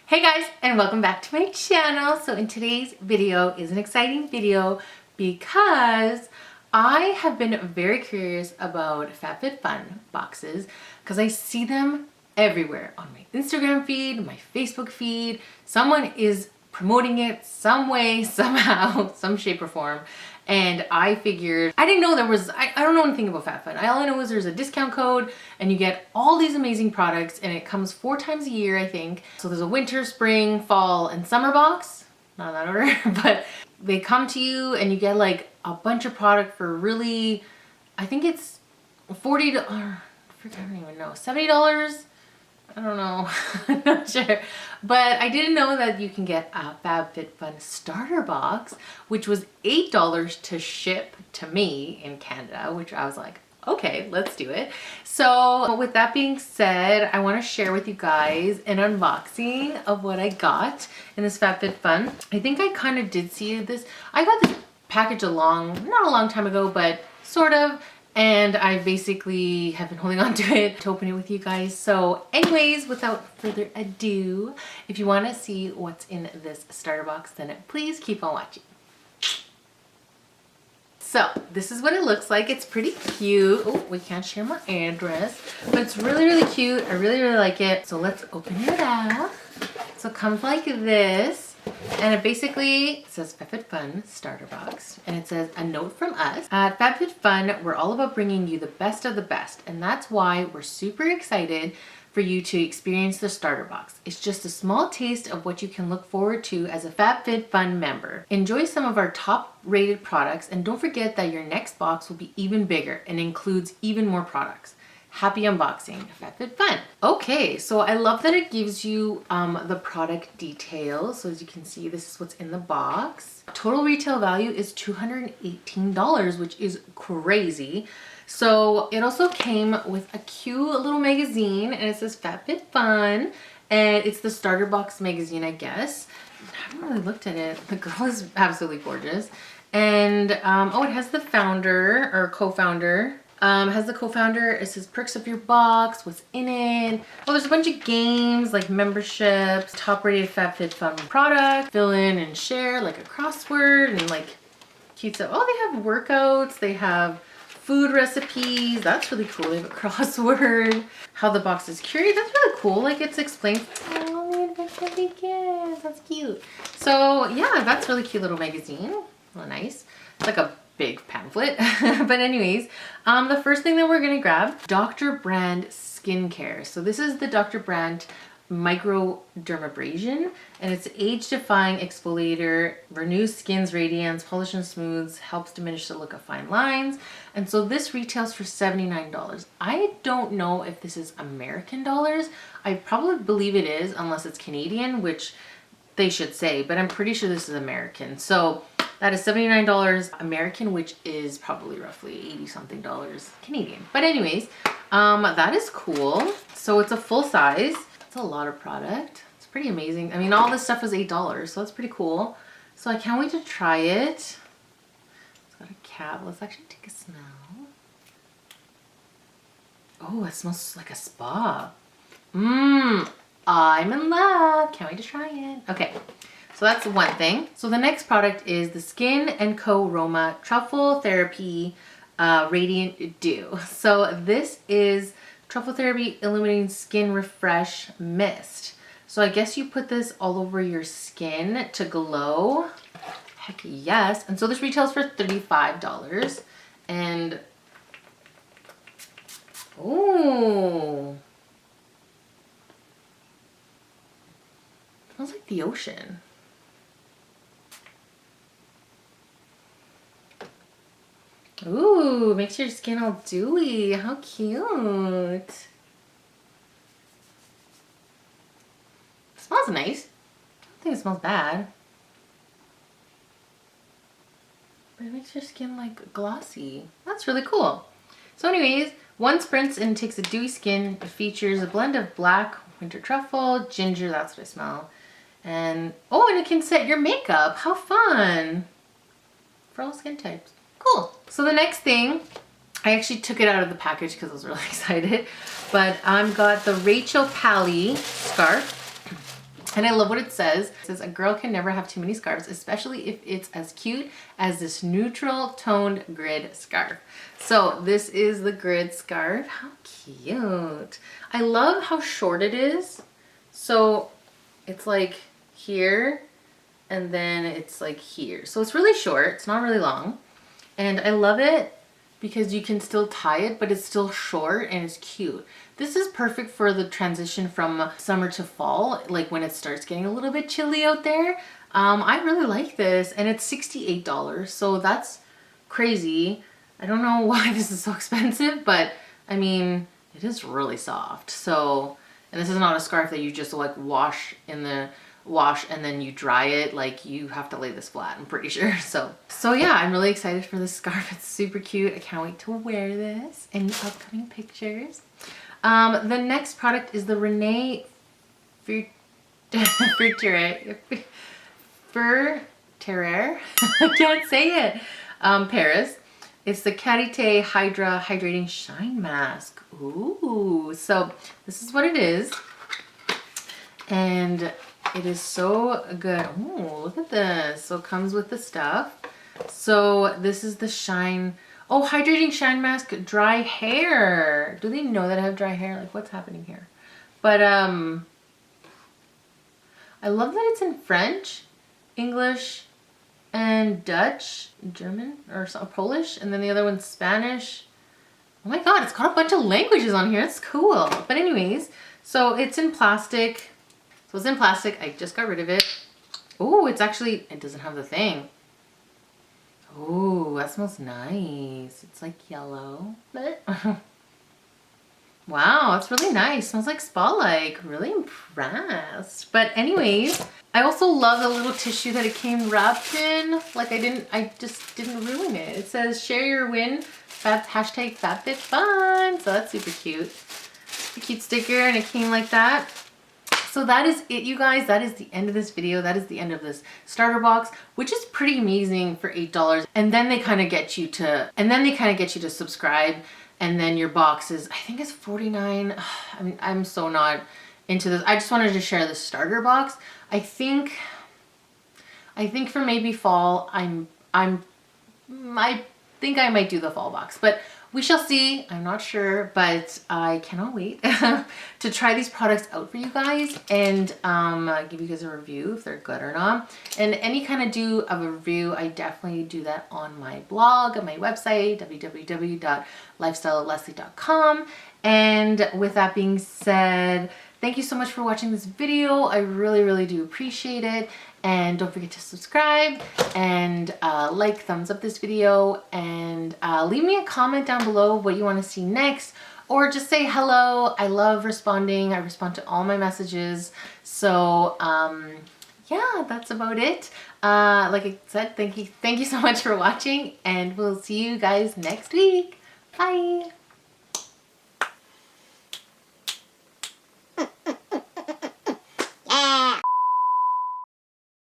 Hey guys, and welcome back to my channel. So in today's video is an exciting video because I have been very curious about Fab Fit Fun boxes because I see them everywhere on my Instagram feed, my Facebook feed. Someone is promoting it some way, somehow, some shape or form. And I figured, I didn't know there was, I don't know anything about FabFitFun. All I know is there's a discount code and you get all these amazing products and it comes 4 times a year, I think. So there's a winter, spring, fall, and summer box. Not in that order, but they come to you and you get like a bunch of product for really, I think it's $40, I don't even know, $70? I don't know, I'm not sure. But I didn't know that you can get a FabFitFun starter box, which was $8 to ship to me in Canada, which I was like, okay, let's do it. So with that being said, I want to share with you guys an unboxing of what I got in this FabFitFun. I think I kind of did see this. I got this package not a long time ago, but sort of. And I basically have been holding on to it to open it with you guys. So anyways, without further ado, if you want to see what's in this starter box, then please keep on watching. So this is what it looks like. It's pretty cute. Oh, we can't share my address, but it's really, really cute. I really, really like it. So let's open it up. So it comes like this. And it basically says FabFitFun starter box, and it says a note from us. At FabFitFun, we're all about bringing you the best of the best, and that's why we're super excited for you to experience the starter box. It's just a small taste of what you can look forward to as a FabFitFun member. Enjoy some of our top rated products, and don't forget that your next box will be even bigger and includes even more products. Happy unboxing, FabFitFun. Okay, so I love that it gives you the product details. So as you can see, this is what's in the box. Total retail value is $218, which is crazy. So it also came with a cute little magazine, and it says FabFitFun, and it's the starter box magazine, I guess. I haven't really looked at it. The girl is absolutely gorgeous. And oh, it has the founder or co-founder. Has the co-founder. It says perks of your box, what's in it. Oh, there's a bunch of games like memberships, top rated FabFitFun product, fill in and share like a crossword and like cute stuff. Oh, they have workouts, they have food recipes. That's really cool. They have a crossword. How the box is curated. That's really cool. Like it's explained. Oh, that's cute. So yeah, that's really cute little magazine. Oh, nice. It's like a big pamphlet. But anyways, the first thing that we're gonna grab, Dr. Brandt skincare. So this is the Dr. Brandt Microdermabrasion, and it's age-defying exfoliator, renews skin's radiance, polishes and smooths, helps diminish the look of fine lines. And so this retails for $79. I don't know if this is American dollars. I probably believe it is, unless it's Canadian, which they should say, but I'm pretty sure this is American. So that is $79 American, which is probably roughly 80 something dollars Canadian. But anyways, that is cool. So it's a full size. It's a lot of product. It's pretty amazing. I mean, all this stuff was $8, so that's pretty cool. So I can't wait to try it. It's got a cap. Let's actually take a smell. Oh, it smells like a spa. I'm in love. Can't wait to try it. Okay. So that's one thing. So the next product is the Skin&Co Roma Truffle Therapy Radiant Dew. So this is Truffle Therapy Illuminating Skin Refresh Mist. So I guess you put this all over your skin to glow. Heck yes. And so this retails for $35. And ooh, smells like the ocean. Ooh, makes your skin all dewy. How cute. It smells nice. I don't think it smells bad. But it makes your skin like glossy. That's really cool. So anyways, one sprints and takes a dewy skin. It features a blend of black, winter truffle, ginger, that's what I smell. And oh, and it can set your makeup. How fun. For all skin types. Cool. So the next thing, I actually took it out of the package because I was really excited, but I've got the Rachel Pally scarf. And I love what it says. It says, a girl can never have too many scarves, especially if it's as cute as this neutral toned grid scarf. So this is the grid scarf. How cute. I love how short it is. So it's like here and then it's like here. So it's really short. It's not really long. And I love it because you can still tie it, but it's still short and it's cute. This is perfect for the transition from summer to fall, like when it starts getting a little bit chilly out there. I really like this, and it's $68, so that's crazy. I don't know why this is so expensive, but I mean, it is really soft. So, and this is not a scarf that you just like wash in the wash and then you dry it. Like, you have to lay this flat, I'm pretty sure. So yeah, I'm really excited for this scarf. It's super cute. I can't wait to wear this in upcoming pictures. The next product is the Rene Furterer. I can't say it. Paris. It's the Karite Hydra Hydrating Shine Mask. Ooh, so this is what it is. And it is so good. Oh, look at this. So it comes with the stuff. So this is the shine. Oh, hydrating shine mask, dry hair. Do they know that I have dry hair? Like, what's happening here? But I love that it's in French, English, and Dutch, German, or Polish, and then the other one's Spanish. Oh my god, it's got a bunch of languages on here. It's cool. But anyways, so it's in plastic. So it's in plastic. I just got rid of it. Oh, it's actually, it doesn't have the thing. Oh, that smells nice. It's like yellow. Wow, it's really nice. Smells like spa-like. Really impressed. But anyways, I also love the little tissue that it came wrapped in. Like, I just didn't ruin it. It says, share your win, hashtag FabFitFun. So that's super cute. A cute sticker, and it came like that. So that is it, you guys. That is the end of this video. That is the end of this starter box, which is pretty amazing for $8. And then they kind of get you to, subscribe. And then your box is, I think it's $49. I'm so not into this. I just wanted to share the starter box. I think for maybe fall, I think I might do the fall box, but we shall see. I'm not sure, but I cannot wait to try these products out for you guys and give you guys a review if they're good or not. And any kind of a review, I definitely do that on my blog, on my website, www.lifestyleofleslie.com. And with that being said, thank you so much for watching this video. I really, really do appreciate it. And don't forget to subscribe and like, thumbs up this video, and leave me a comment down below what you want to see next, or just say hello. I love responding. I respond to all my messages. So yeah, that's about it. Like I said, thank you so much for watching, and we'll see you guys next week. Bye.